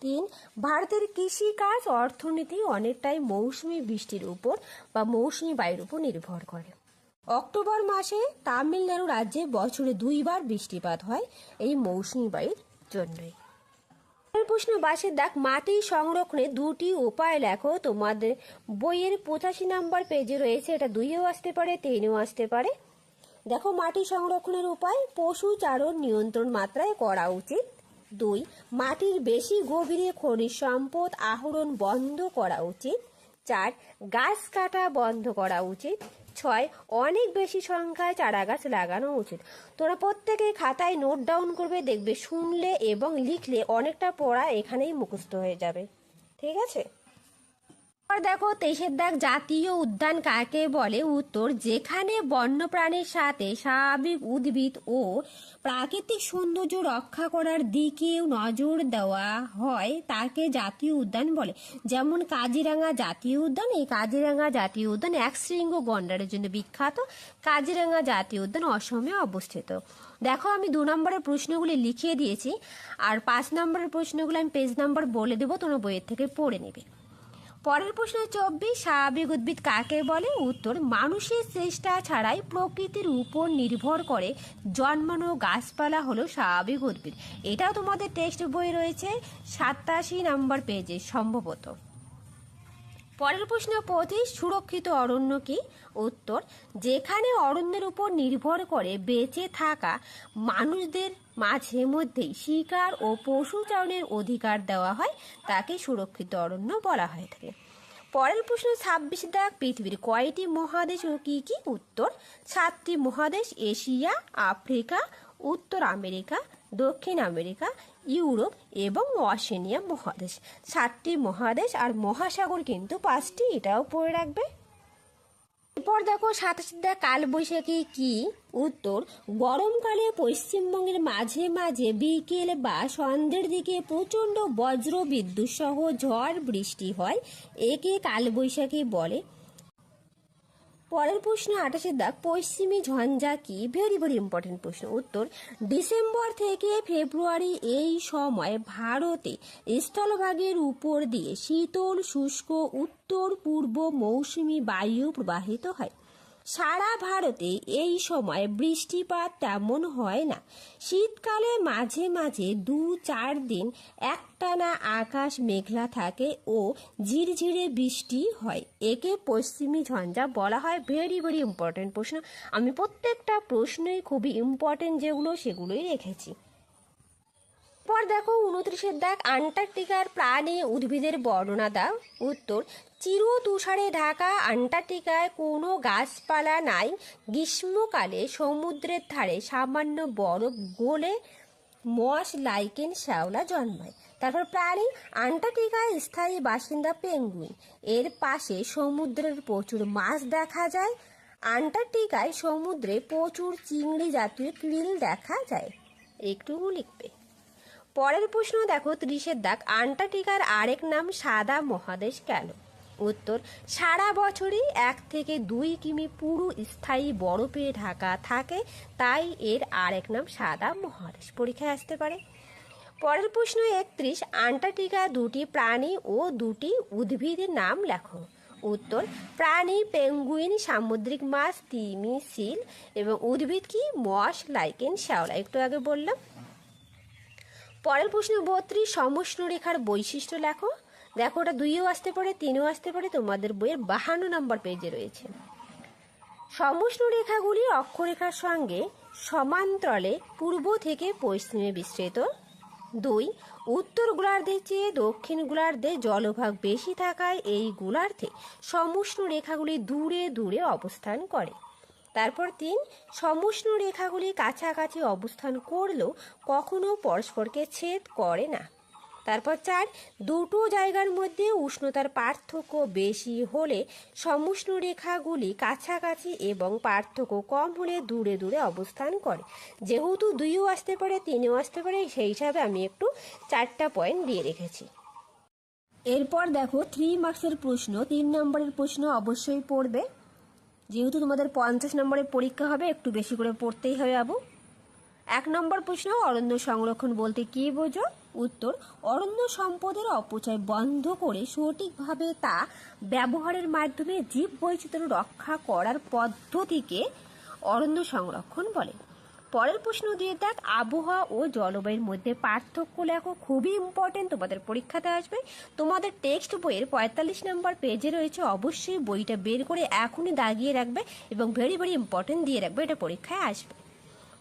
3, ভারতের কৃষিকাজ অর্থনীতি অনেকটাই মৌসুমী বৃষ্টির উপর বা মৌসুমী বায়ুর উপর নির্ভর করে। অক্টোবর মাসে তামিলনাড়ু রাজ্যে বছরে 2 বার বৃষ্টিপাত হয় এই মৌসুমী বায়ুর জন্যই। প্রশ্ন 22 দাগ, মাটি সংরক্ষণে 2টি উপায় লেখো। তোমাদের বইয়ের 85 নম্বর পেজে রয়েছে। এটা 2ও আসতে পারে, 3ও আসতে পারে। দেখো মাটি সংরক্ষণের উপায়, পশু চারণ নিয়ন্ত্রণ মাত্রায় করা উচিত। 2, মাটির বেশি গভীরে খনিজ সম্পদ আহরণ বন্ধ করা উচিত। 4, গাছ কাটা বন্ধ করা উচিত। 6, অনেক বেশি সংখ্যায় চারা গাছ লাগানো উচিত। তোরা প্রত্যেকেই খাতায় নোট ডাউন করবে, দেখবে শুনলে এবং লিখলে অনেকটা পড়া এখানেই মুখস্থ হয়ে যাবে। ঠিক আছে? দেখো 23 দাগ, জাতীয় উদ্যান কাকে বলে? উত্তর, যেখানে বন্যপ্রাণীর সাথে স্বাভাবিক উদ্ভিদ ও প্রাকৃতিক সৌন্দর্য রক্ষা করার দিকেও নজর দেওয়া হয় তাকে জাতীয় উদ্যান বলে। যেমন কাজিরাঙা জাতীয় উদ্যান। এই কাজিরাঙা জাতীয় উদ্যান একশৃঙ্গ গন্ডারের জন্য বিখ্যাত। কাজিরাঙা জাতীয় উদ্যান অসমে অবস্থিত। দেখো আমি 2 নম্বরের প্রশ্নগুলি লিখিয়ে দিয়েছি, আর 5 নম্বরের প্রশ্নগুলো আমি পেজ নাম্বার বলে দেবো, তোমরা বইয়ের থেকে পড়ে নেবে। পরের প্রশ্ন 24, স্বাভাবিক উদ্ভিদ কাকে বলে? উত্তর, মানুষের চেষ্টা ছাড়াই প্রকৃতির উপর নির্ভর করে জন্মানো গাছপালা হলো স্বাভাবিক উদ্ভিদ। এটাও তোমাদের টেক্সট বই রয়েছে 87 নম্বর পেজে সম্ভবত। পরের প্রশ্ন 25, সুরক্ষিত অরণ্য কি? উত্তর, যেখানে অরণ্যের উপর নির্ভর করে বেঁচে থাকা মানুষদের মাঝে মধ্যেই শিকার ও পশুচারণের অধিকার দেওয়া হয় তাকে সুরক্ষিত অরণ্য বলা হয়ে থাকে। পরের প্রশ্ন 26 দাগ, পৃথিবীর কয়টি মহাদেশ ও কি কি? উত্তর, 7টি মহাদেশ, এশিয়া, আফ্রিকা, উত্তর আমেরিকা, দক্ষিণ আমেরিকা, ইউরোপ এবং ওশেনিয়া মহাদেশ। 7টি মহাদেশ আর মহাসাগর কিন্তু 5টি, এটাও পড়ে রাখবে। এরপর দেখো 27 দাগ, কালবৈশাখী কি? উত্তর, গরমকালে পশ্চিমবঙ্গের মাঝে মাঝে বিকেল বা সন্ধ্যের দিকে প্রচণ্ড বজ্র বিদ্যুৎ সহ ঝড় বৃষ্টি হয়, একে কালবৈশাখী বলে। পরের প্রশ্ন 28 দাগ, পশ্চিমী ঝঞ্ঝা কি? ভেরি ভেরি ইম্পর্টেন্ট প্রশ্ন। উত্তর, ডিসেম্বর থেকে ফেব্রুয়ারি এই সময় ভারতে স্থলভাগের উপর দিয়ে শীতল শুষ্ক উত্তর পূর্ব মৌসুমী বায়ু প্রবাহিত হয়। সারা ভারতে এই সময় বৃষ্টিপাত তেমন হয় না। শীতকালে মাঝে মাঝে 2-4 দিন একটানা আকাশ মেঘলা থাকে ও ঝিরঝিরে বৃষ্টি হয়, একে পশ্চিমী ঝঞ্ঝা বলা হয়। ভেরি ভেরি ইম্পর্টেন্ট প্রশ্ন, আমি প্রত্যেকটা প্রশ্নই খুবই ইম্পর্টেন্ট যেগুলো সেগুলোই রেখেছি। পর দেখো 29 দাগ, আন্টার্কটিকার প্রাণী উদ্ভিদের বর্ণনা দাও। উত্তর, চির তুষারে ঢাকা আন্টার্কটিকায় কোনো গাছপালা নাই। গ্রীষ্মকালে সমুদ্রের ধারে সামান্য বরফ গলে মস লাইকেন শ্যাওলা জন্মায়। তারপর প্রাণী, আন্টার্কটিকায় স্থায়ী বাসিন্দা পেঙ্গুইন, এর পাশে সমুদ্রের প্রচুর মাছ দেখা যায়। আন্টার্কটিকায় সমুদ্রে প্রচুর চিংড়ি জাতীয় krill দেখা যায়। একটু লিখবে। পরের প্রশ্ন দেখো 30 দাগ, আন্টার্কটিকার আরেক নাম সাদা মহাদেশ কেন? উত্তর, সারা বছরই 1 থেকে 2 কিমি পুরো স্থায়ী বরফে ঢাকা থাকে, তাই এর আরেক নাম সাদা মহাদেশ। পরীক্ষায় আসতে পারে। পরের প্রশ্ন 31, আন্টার্কটিকা 2টি প্রাণী ও 2টি উদ্ভিদের নাম লেখো। উত্তর, প্রাণী পেঙ্গুইন, সামুদ্রিক মাছ তিমি সিল, এবং উদ্ভিদ কি? মস লাইকেন শ্যাওলা, একটু আগে বললাম। পরের প্রশ্ন 32, সমষ্ণ রেখার বৈশিষ্ট্য লেখো। দেখো, ওটা 2ও আসতে পারে, 3ও আসতে পারে, তোমাদের বইয়ের 52 নম্বর পেজে রয়েছে। সমষ্ণ রেখাগুলি অক্ষরেখার সঙ্গে সমান্তরালে পূর্ব থেকে পশ্চিমে বিস্তৃত। 2, উত্তর গোলার্ধের চেয়ে দক্ষিণ গোলার্ধে জলভাগ বেশি থাকায় এই গোলার্ধে সমষ্ণ রেখাগুলি দূরে দূরে অবস্থান করে। তারপর 3, সমষ্ণ রেখাগুলি কাছাকাছি অবস্থান করলেও কখনো পরস্পরকে ছেদ করে না। তারপর 4, দুটো জায়গার মধ্যে উষ্ণতার পার্থক্য বেশি হলে সমষ্ণ রেখাগুলি কাছাকাছি এবং পার্থক্য কম হলে দূরে দূরে অবস্থান করে। যেহেতু 2ও আসতে পারে, 3ও আসতে পারে, সেই হিসাবে আমি একটু 4টা পয়েন্ট দিয়ে রেখেছি। এরপর দেখো 3 মার্কসের প্রশ্ন, 3 নম্বরের প্রশ্ন অবশ্যই পড়বে, যেহেতু তোমাদের 50 নম্বরের পরীক্ষা হবে, একটু বেশি করে পড়তেই হবে বাবু। 1 নম্বর প্রশ্ন, অরণ্য সংরক্ষণ বলতে কি বোঝো? উত্তর, অরণ্য সম্পদের অপচয় বন্ধ করে সঠিকভাবে তা ব্যবহারের মাধ্যমে জীব বৈচিত্র্য রক্ষা করার পদ্ধতিকে অরণ্য সংরক্ষণ বলে। পরের প্রশ্ন দিয়ে দেখ, আবহাওয়া ও জলবায়ুর মধ্যে পার্থক্য লেখো। খুবই ইম্পর্টেন্ট, তোমাদের পরীক্ষাতে আসবে। তোমাদের টেক্সট বইয়ের 45 নম্বর পেজে রয়েছে, অবশ্যই বইটা বের করে এখনই দাগিয়ে রাখবে এবং ভেরি ভেরি ইম্পর্টেন্ট দিয়ে রাখবে, এটা পরীক্ষায় আসবে।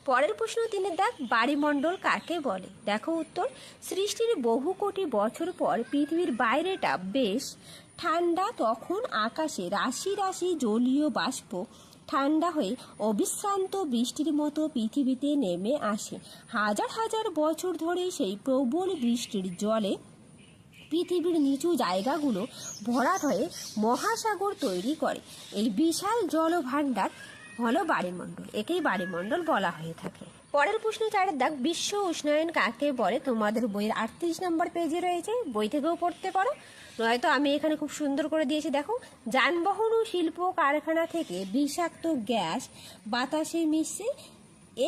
পরের প্রশ্ন 3 দেখ, বায়ুমণ্ডল কাকে বলে? দেখো উত্তর, সৃষ্টির বহু কোটি বছর পর পৃথিবীর বাইরেটা বেশ ঠান্ডা, তখন আকাশে রাশি রাশি জলীয় বাষ্প ঠান্ডা হয়ে অবিশ্রান্ত বৃষ্টির মতো পৃথিবীতে নেমে আসে। হাজার হাজার বছর ধরে সেই প্রবল বৃষ্টির জলে পৃথিবীর নিচু জায়গাগুলো ভরাট হয়ে মহাসাগর তৈরি করে। এই বিশাল জলভাণ্ডার হলো বায়ুমণ্ডল, একেই বায়ুমণ্ডল বলা হয়ে থাকে। পরের প্রশ্ন 4 দাগ, বিশ্ব উষ্ণায়ন কাকে বলে? তোমাদের বইয়ের 38 নম্বর পেজে রয়েছে, বই থেকেও পড়তে পারো, নয়তো আমি এখানে খুব সুন্দর করে দিয়েছি। দেখো, যানবাহন ও শিল্প কারখানা থেকে বিষাক্ত গ্যাস বাতাসে মিশে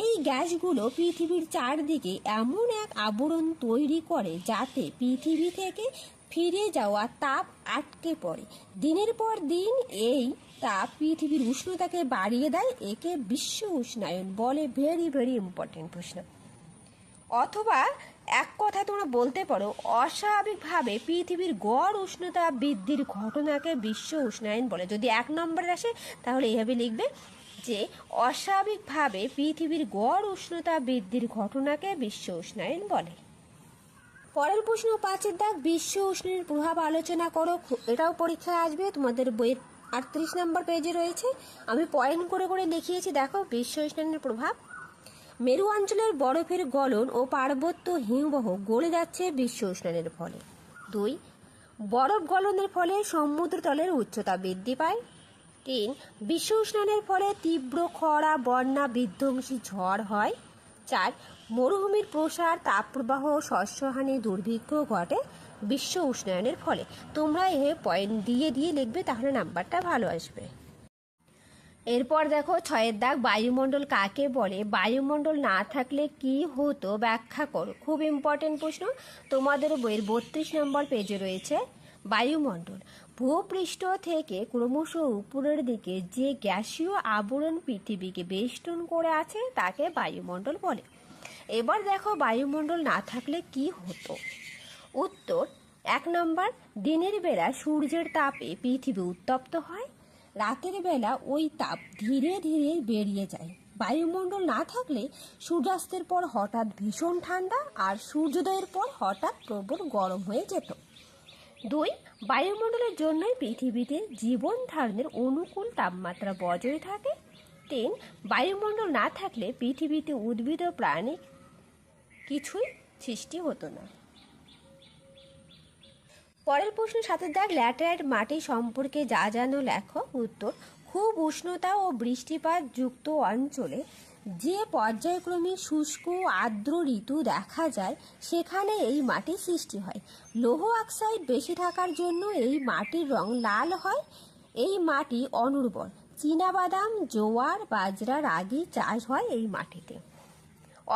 এই গ্যাসগুলো পৃথিবীর চারদিকে এমন এক আবরণ তৈরি করে যাতে পৃথিবী থেকে ফিরে যাওয়া তাপ আটকে পড়ে। দিনের পর দিন এই তাপ পৃথিবীর উষ্ণতাকে বাড়িয়ে দেয়। একে বিশ্ব উষ্ণায়ন বলে। ভেরি ভেরি ইম্পর্টেন্ট প্রশ্ন। অথবা এক কথায় তোমরা বলতে পারো, অস্বাভাবিকভাবে পৃথিবীর গড় উষ্ণতা বৃদ্ধির ঘটনাকে বিশ্ব উষ্ণায়ন বলে। যদি 1 নম্বরে আসে তাহলে এইভাবে লিখবে যে অস্বাভাবিকভাবে পৃথিবীর গড় উষ্ণতা বৃদ্ধির ঘটনাকে বিশ্ব উষ্ণায়ন বলে। পরের প্রশ্ন 5-এর দাগ, বিশ্ব উষ্ণায়নের প্রভাব আলোচনা করো। এটাও পরীক্ষায় আসবে, তোমাদের বইয়ের 38 নম্বর পেজে রয়েছে। আমি পয়েন্ট করে করে দেখিয়েছি। দেখো, বিশ্ব উষ্ণায়নের প্রভাব। মেরু অঞ্চলের বরফের গলন ও পার্বত্য হিমবাহ গলে যাচ্ছে বিশ্ব উষ্ণায়নের ফলে। 2, বরফ গলনের ফলে সমুদ্রতলের উচ্চতা বৃদ্ধি পায়। 3, বিশ্ব উষ্ণায়নের ফলে তীব্র খরা, বন্যা, বিধ্বংসী ঝড় হয়। 4, মরুভূমির প্রসার, তাপপ্রবাহ, শস্যহানি, দুর্ভিক্ষ ঘটে বিশ্ব উষ্ণায়নের ফলে। তোমরা পয়েন্ট দিয়ে দিয়ে লিখবে, তাহলে নাম্বারটা ভালো আসবে। এরপর দেখো 6-এর দাগ, বায়ুমণ্ডল কাকে বলে? বায়ুমণ্ডল না থাকলে কি হতো ব্যাখ্যা করো। খুব ইম্পর্টেন্ট প্রশ্ন, তোমাদের বইয়ের 32 নম্বর পেজে রয়েছে। বায়ুমণ্ডল ভূপৃষ্ঠ থেকে ক্রমশ উপরের দিকে যে গ্যাসীয় আবরণ পৃথিবীকে বেষ্টন করে আছে তাকে বায়ুমণ্ডল বলে। এবার দেখো, বায়ুমণ্ডল না থাকলে কি হতো। উত্তর 1 নম্বর, দিনের বেলা সূর্যের তাপে পৃথিবী উত্তপ্ত হয়। রাতের বেলা ওই তাপ ধীরে ধীরে বেরিয়ে যায়। বায়ুমণ্ডল না থাকলে সূর্যাস্তের পর হঠাৎ ভীষণ ঠান্ডা আর সূর্যোদয়ের পর হঠাৎ প্রবল গরম হয়ে যেত। 2, বায়ুমণ্ডলের জন্যই পৃথিবীতে জীবন ধারণের অনুকূল তাপমাত্রা বজায় থাকে। 3, বায়ুমণ্ডল না থাকলে পৃথিবীতে উদ্ভিদ ও প্রাণী কিছুই সৃষ্টি হতো না। পরের প্রশ্ন 7-এর দাগ, ল্যাটেরাইট মাটি সম্পর্কে যা জানো লেখো। উত্তর, খুব উষ্ণতা ও বৃষ্টিপাত যুক্ত অঞ্চলে যে পর্যায়ক্রমে শুষ্ক আর্দ্র ঋতু দেখা যায় সেখানে এই মাটি সৃষ্টি হয়। লৌহ অক্সাইড বেশি থাকার জন্য এই মাটির রং লাল হয়। এই মাটি অনুর্বর। চীনাবাদাম, জোয়ার, বাজরা, রাগি চাষ হয় এই মাটিতে।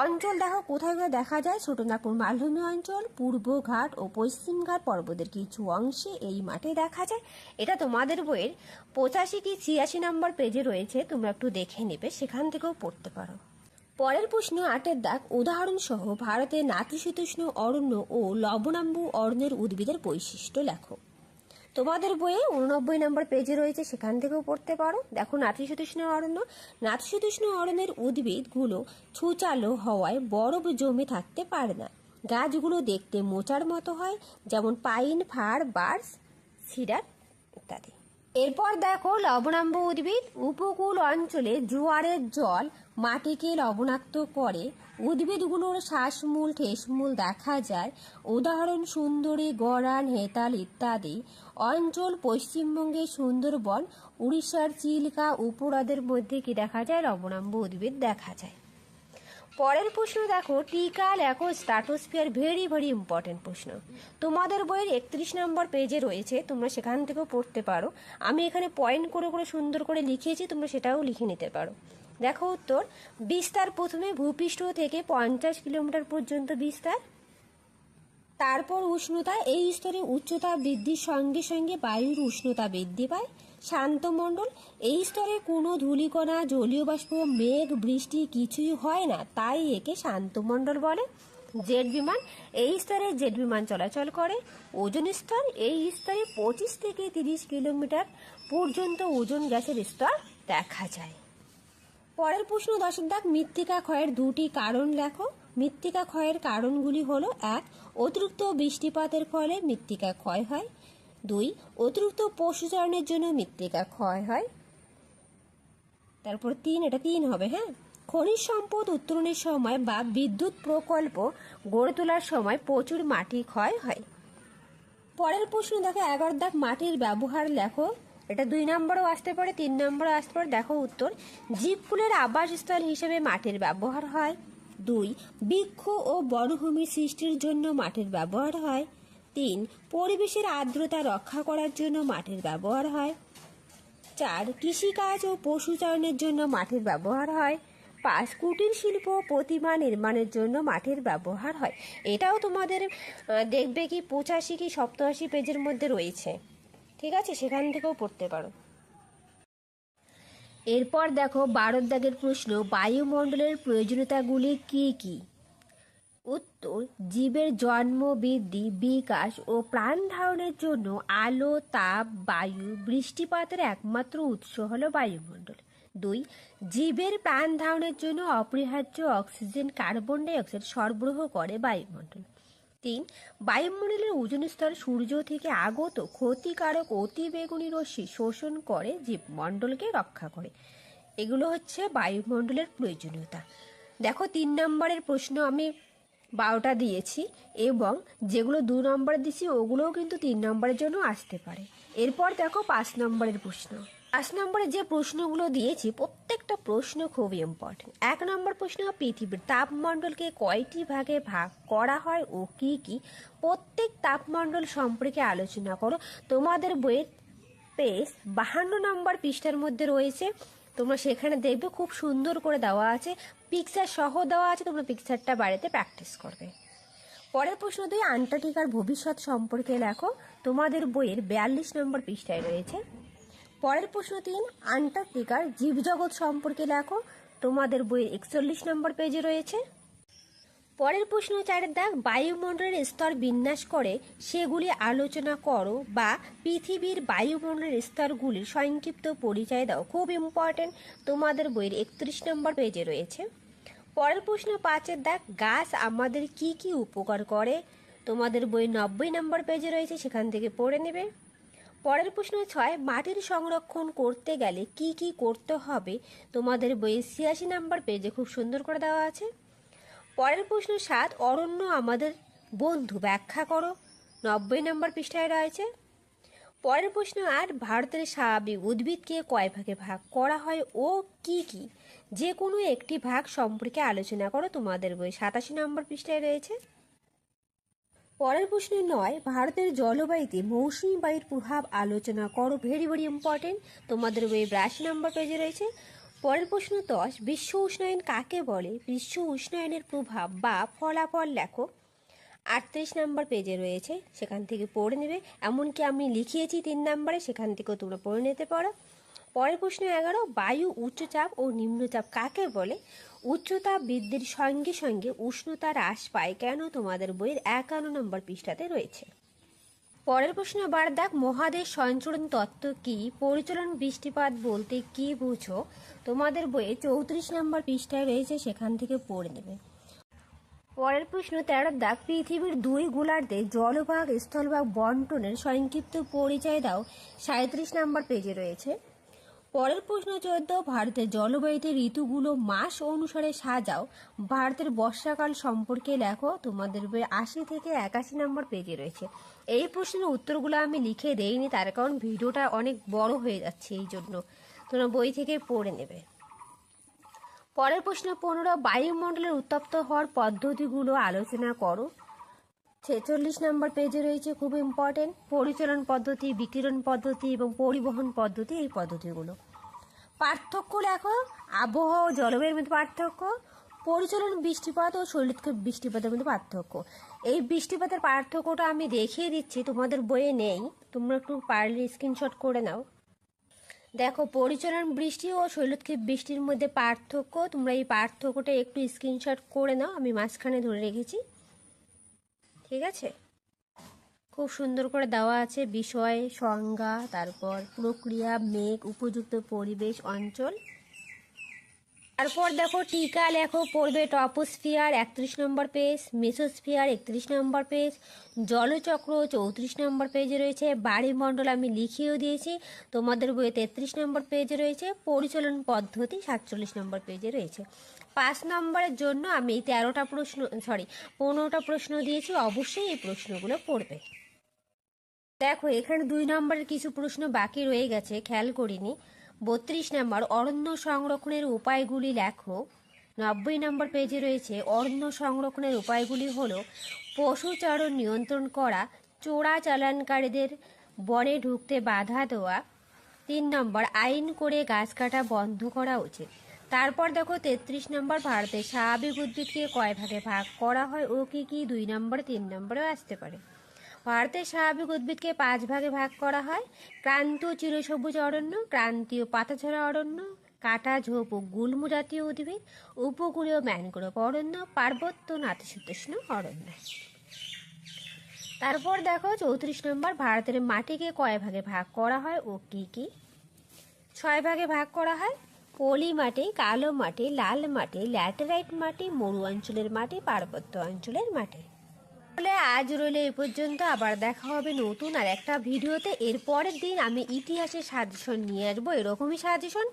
অঞ্চল দেখো কোথায় দেখা যায়। ছোটনাগপুর মালভূমি অঞ্চল, পূর্বঘাট ও পশ্চিমঘাট পর্বতের কিছু অংশে এই মাঠে দেখা যায়। এটা তোমাদের বইয়ের 85 কি 86 নম্বর পেজে রয়েছে, তোমরা একটু দেখে নেবে, সেখান থেকেও পড়তে পারো। পরের প্রশ্ন 8-এর দাগ, উদাহরণসহ ভারতের নাতিশীতোষ্ণ অরণ্য ও লবণাম্বু অরণ্যের উদ্ভিদের বৈশিষ্ট্য লেখো। তোমাদের বইয়ে 89 নম্বর পেজে রয়েছে, সেখান থেকেও পড়তে পারো। দেখো, নাতিশীতোষ্ণ অরণ্য। নাতিশীতোষ্ণ অরণ্যের উদ্ভিদগুলো ছুচালো হওয়ায় বরফ জমে থাকতে পারে না। গাছগুলো দেখতে মোচার মতো হয়, যেমন পাইন, ফার, বার্চ, সিডার ইত্যাদি। এরপর দেখো, লবণাম্ব উদ্ভিদ। উপকূল অঞ্চলে জোয়ারের জল মাটিকে লবণাক্ত করে। উদ্ভিদগুলোর শ্বাসমূল, ঠেসমূল দেখা যায়। উদাহরণ সুন্দরী, গড়ান, হেতাল ইত্যাদি। অঞ্চল পশ্চিমবঙ্গের সুন্দরবন, উড়িষ্যার চিল্কা উপহ্রদের মধ্যে কি দেখা যায়? লবণাম্ব উদ্ভিদ দেখা যায়। পরের প্রশ্ন দেখো, টিকা লেখো স্ট্র্যাটোস্ফিয়ার। ভেরি ভেরি ইম্পর্টেন্ট প্রশ্ন, তোমাদের বইয়ের 31 নম্বর পেজে রয়েছে, তোমরা সেখান থেকেও পড়তে পারো। আমি এখানে পয়েন্ট করে করে সুন্দর করে লিখিয়েছি, তোমরা সেটাও লিখে নিতে পারো। দেখো উত্তর, বিস্তার প্রথমে ভূপৃষ্ঠ থেকে 50 কিলোমিটার পর্যন্ত বিস্তার। তারপর উষ্ণতা, এই স্তরে উচ্চতা বৃদ্ধির সঙ্গে সঙ্গে বায়ুর উষ্ণতা বৃদ্ধি পায়। শান্তমণ্ডল, এই স্তরে কোনো ধূলিকণা, জলীয় বাষ্প, মেঘ, বৃষ্টি কিছুই হয় না, তাই একে শান্তমণ্ডল বলে। জেট বিমান, এই স্তরে জেট বিমান চলাচল করে। ওজোন স্তর, এই স্তরে 25 থেকে 30 কিলোমিটার পর্যন্ত ওজোন গ্যাসের স্তর দেখা যায়। পরের প্রশ্ন 10-এর দাগ, মৃত্তিকা ক্ষয়ের 2টি কারণ লেখো। মৃত্তিকা ক্ষয়ের কারণগুলি হলো: 1, অতিরিক্ত বৃষ্টিপাতের ফলে মৃত্তিকা ক্ষয় হয়। 2, অতিরিক্ত পশুচারণের জন্য মৃত্তিকা ক্ষয় হয়। তারপর 3, এটা 3 হবে, হ্যাঁ। খনিজ সম্পদ উত্তোলনের সময় বা বিদ্যুৎ প্রকল্প গড়ে তোলার সময় প্রচুর মাটি ক্ষয় হয়। পরের প্রশ্ন দেখো 11 দাগ, মাটির ব্যবহার লেখো। এটা 2 নম্বরও আসতে পারে, 3 নম্বরও আসতে পারে। দেখো উত্তর, জীবকুলের আবাসস্থল হিসেবে মাটির ব্যবহার হয়। 2, বৃক্ষ ও বনভূমি সৃষ্টির জন্য মাটির ব্যবহার হয়। 3, পরিবেশের আর্দ্রতা রক্ষা করার জন্য মাটির ব্যবহার হয়। 4, কৃষিকাজ ও পশুচারণের জন্য মাটির ব্যবহার হয়। 5 কুটির শিল্প প্রতিমা নির্মাণের জন্য মাটির ব্যবহার হয়। এটাও তোমাদের দেখবে কি 85 কি 87 পেজের মধ্যে রয়েছে, ঠিক আছে, সেখান থেকেও পড়তে পারো। এরপর দেখো 12 দাগের প্রশ্ন, বায়ুমণ্ডলের প্রয়োজনীয়তাগুলি কি কি? উত্তর, জীবের জন্ম, বৃদ্ধি, বিকাশ ও প্রাণ ধারণের জন্য আলো, তাপ, বায়ু, বৃষ্টিপাতের একমাত্র উৎস হলো বায়ুমণ্ডল। 2, জীবের প্রাণ ধারণের জন্য অপরিহার্য অক্সিজেন, কার্বন ডাই অক্সাইড সরবরাহ করে বায়ুমণ্ডল। 3, বায়ুমণ্ডলের ওজোন স্তর সূর্য থেকে আগত ক্ষতিকারক অতিবেগুনি রশ্মি শোষণ করে জীবমণ্ডলকে রক্ষা করে। এগুলো হচ্ছে বায়ুমণ্ডলের প্রয়োজনীয়তা। দেখো 3 নম্বরের প্রশ্ন আমি 12টা দিয়েছি, এবং যেগুলো 2 নম্বরে দিয়েছি ওগুলোও কিন্তু 3 নম্বরের জন্য আসতে পারে। এরপর দেখো 5 নম্বরের প্রশ্ন। 5 নম্বরে যে প্রশ্নগুলো দিয়েছি প্রত্যেকটা প্রশ্ন খুব ইম্পর্টেন্ট। 1 নম্বর প্রশ্ন, পৃথিবীর তাপমণ্ডলকে কয়টি ভাগে ভাগ করা হয় ও কি কি? প্রত্যেক তাপমণ্ডল সম্পর্কে আলোচনা করো। তোমাদের বইয়ের পেজ 52 নম্বর পৃষ্ঠার মধ্যে রয়েছে, তোমরা সেখানে দেখবে খুব সুন্দর করে দেওয়া আছে, পিকচার সহ দেওয়া আছে, তোমরা পিকচারটা বাড়িতে প্র্যাকটিস করবে। পরের প্রশ্ন 2, আন্টার্কটিকার ভবিষ্যৎ সম্পর্কে লেখো। তোমাদের বইয়ের 42 নম্বর পৃষ্ঠায় রয়েছে। পরের প্রশ্ন 3, আন্টার্কটিকার জীবজগৎ সম্পর্কে লেখো। তোমাদের বইয়ের 41 নম্বর পেজে রয়েছে। পরের প্রশ্ন 4 দাগ, বায়ুমণ্ডলের স্তর বিন্যাস করে সেগুলি আলোচনা করো, বা পৃথিবীর বায়ুমণ্ডলের স্তরগুলির সংক্ষিপ্ত পরিচয় দাও। খুব ইম্পর্টেন্ট, তোমাদের বইয়ের 31 নম্বর পেজে রয়েছে। পরের প্রশ্ন 5 দাগ, গাছ আমাদের কি কি উপকার করে? তোমাদের বই 90 নম্বর পেজে রয়েছে, সেখান থেকে পড়ে নেবে। পরের প্রশ্ন 6, মাটির সংরক্ষণ করতে গেলে কি কি করতে হবে? তোমাদের বইয়ের 86 নম্বর পেজে খুব সুন্দর করে দেওয়া আছে। পরের প্রশ্ন 7, অরণ্য আমাদের বন্ধু ব্যাখ্যা করো। 90 নম্বর পৃষ্ঠায় রয়েছে। পরের প্রশ্ন 8, ভারতের স্বাভাবিক উদ্ভিদকে কয় ভাগে ভাগ করা হয় ও কি কি? যে কোনো একটি ভাগ সম্পর্কে আলোচনা করো। তোমাদের বই 87 নম্বর পৃষ্ঠায় রয়েছে। পরের প্রশ্ন 9, ভারতের জলবায়ুতে মৌসুমী বায়ুর প্রভাব আলোচনা করো। ভেরি ভেরি ইম্পর্টেন্ট, তোমাদের বই 82 নম্বর পেজে রয়েছে। পরের প্রশ্ন 10, বিশ্ব উষ্ণায়ন কাকে বলে? বিশ্ব উষ্ণায়নের প্রভাব বা ফলাফল লেখো। 38 নম্বর পেজে রয়েছে, সেখান থেকে পড়ে নেবে। এমনকি আমি লিখিয়েছি 3 নম্বরে, সেখান থেকেও তোমরা পড়ে নিতে পারো। পরের প্রশ্ন 11, বায়ু উচ্চচাপ ও নিম্নচাপ কাকে বলে? উচ্চতাপ বৃদ্ধির সঙ্গে সঙ্গে উষ্ণতা হ্রাস পায় কেন? তোমাদের বইয়ের 51 নম্বর পৃষ্ঠাতে রয়েছে। পরের প্রশ্ন 12 দাগ, মহাদেশ সঞ্চরণ তত্ত্ব কি? পরিচলন বৃষ্টিপাত বলতে কি বুঝো? তোমাদের বইয়ে 34 নম্বর পৃষ্ঠায় রয়েছে, সেখান থেকে পড়ে নেবে। পরের প্রশ্ন 13 দাগ, পৃথিবীর 2 গোলার্ধে জলভাগ স্থলভাগ বন্টনের সংক্ষিপ্ত পরিচয় দাও। 37 নম্বর পেজে রয়েছে। পরের প্রশ্ন 14, ভারতের জলবায়ুতে ঋতুগুলো মাস অনুসারে সাজাও। ভারতের বর্ষাকাল সম্পর্কে লেখো। তোমাদের বই 80 থেকে 81 নম্বর পেজে রয়েছে। এই প্রশ্নের উত্তরগুলো আমি লিখে দেইনি, তার কারণ ভিডিওটা অনেক বড় হয়ে যাচ্ছে, এই জন্য তোমরা বই থেকে পড়ে নেবে। পরের প্রশ্ন 15, বায়ুমণ্ডলের উত্তপ্ত হওয়ার পদ্ধতিগুলো আলোচনা করো। 46 নম্বর পেজে রয়েছে, খুব ইম্পর্টেন্ট, পরিচালন পদ্ধতি, বিকিরণ পদ্ধতি এবং পরিবহন পদ্ধতি, এই পদ্ধতিগুলো। পার্থক্য লেখো। আবহাওয়া ও জলবায়ুর মধ্যে পার্থক্য, পরিচালন বৃষ্টিপাত ও শৈলক্ষেপ বৃষ্টিপাতের মধ্যে পার্থক্য। এই বৃষ্টিপাতের পার্থক্যটা আমি দেখিয়ে দিচ্ছি, তোমাদের বইয়ে নেই, তোমরা একটু পারলে স্ক্রিনশট করে নাও। দেখো, পরিচালন বৃষ্টি ও শৈলক্ষেপ বৃষ্টির মধ্যে পার্থক্য, তোমরা এই পার্থক্যটা একটু স্ক্রিনশট করে নাও, আমি মাঝখানে ধরে রেখেছি, ঠিক আছে। খুব সুন্দর করে দেওয়া আছে বিষয়, সংজ্ঞা, তারপর প্রক্রিয়া, মেঘ, উপযুক্ত পরিবেশ, অঞ্চল। তারপর দেখো টিকা লেখো, পড়বে টপোস্ফিয়ার 31 নম্বর পেজ, মেসোস্ফিয়ার 31 নম্বর পেজ, জলচক্র 34 নম্বর পেজে রয়েছে, বায়ুমণ্ডল আমি লিখিয়েও দিয়েছি, তোমাদের বইয়ে 33 নম্বর পেজে রয়েছে, পরিচালন পদ্ধতি 47 নম্বর পেজে রয়েছে। 5 নম্বরের জন্য আমি 15টা প্রশ্ন দিয়েছি, অবশ্যই এই প্রশ্নগুলো পড়বে। দেখো, এখানে 2 নম্বরের কিছু প্রশ্ন বাকি রয়ে গেছে, খেয়াল করিনি। 32 নম্বর, অরণ্য সংরক্ষণের উপায়গুলি লেখো। 90 নম্বর পেজে রয়েছে, অরণ্য সংরক্ষণের উপায়গুলি হলো পশুচারণ নিয়ন্ত্রণ করা, চোরাচালানকারীদের বনে ঢুকতে বাধা দেওয়া। 3 নম্বর, আইন করে গাছ কাটা বন্ধ করা উচিত। তারপর দেখো 33 নম্বর, ভারতের স্বাভাবিক উদ্ভিদকে কয় ভাগে ভাগ করা হয় ও কি কি? 2 নম্বর 3 নম্বরেও আসতে পারে। ভারতের স্বাভাবিক উদ্ভিদকে 5 ভাগে ভাগ করা হয়: ক্রান্তীয় চিরসবুজ অরণ্য, ক্রান্তীয় পাতাঝরা অরণ্য, কাঁটা ঝোপ ও গুল্ম জাতীয় উদ্ভিদ, উপকূলীয় ম্যানগ্রোভ অরণ্য, পার্বত্য নাতিশীতোষ্ণ অরণ্য। তারপর দেখো 34 নম্বর, ভারতের মাটিকে কয় ভাগে ভাগ করা হয় ও কি কি? 6 ভাগে ভাগ করা হয়: পলি মাটি, কালো মাটি, লাল মাটি, ল্যাটেরাইট মাটি, মরু অঞ্চলের মাটি, পার্বত্য অঞ্চলের মাটি। তাহলে আজ রইলে এই পর্যন্ত, আবার দেখা হবে নতুন আর একটা ভিডিওতে। এর পরের দিন আমি ইতিহাসের সাজেশন নিয়ে আসবো, এরকমই সাজেশন।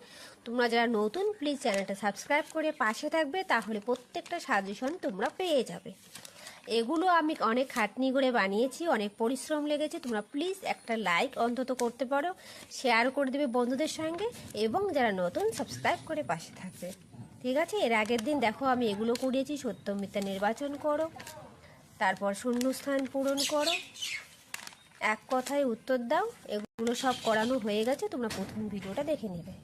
তোমরা যারা নতুন প্লিজ চ্যানেলটা সাবস্ক্রাইব করে পাশে থাকবে, তাহলে প্রত্যেকটা সাজেশন তোমরা পেয়ে যাবে। এগুলো আমি অনেক খাটনি করে বানিয়েছি, অনেক পরিশ্রম লেগেছে। তোমরা প্লিজ একটা লাইক অন্তত করতে পারো, শেয়ার করে দেবে বন্ধুদের সঙ্গে, এবং যারা নতুন সাবস্ক্রাইব করে পাশে থাকবে। ঠিক আছে, এর আগের দিন দেখো আমি এগুলো করিয়েছি: সত্য মিথ্যা নির্বাচন করো, তারপর শূন্যস্থান পূরণ করো, এক কথায় উত্তর দাও। এগুলো সব করানো হয়ে গেছে, তোমরা প্রথম ভিডিওটা দেখে নেবে।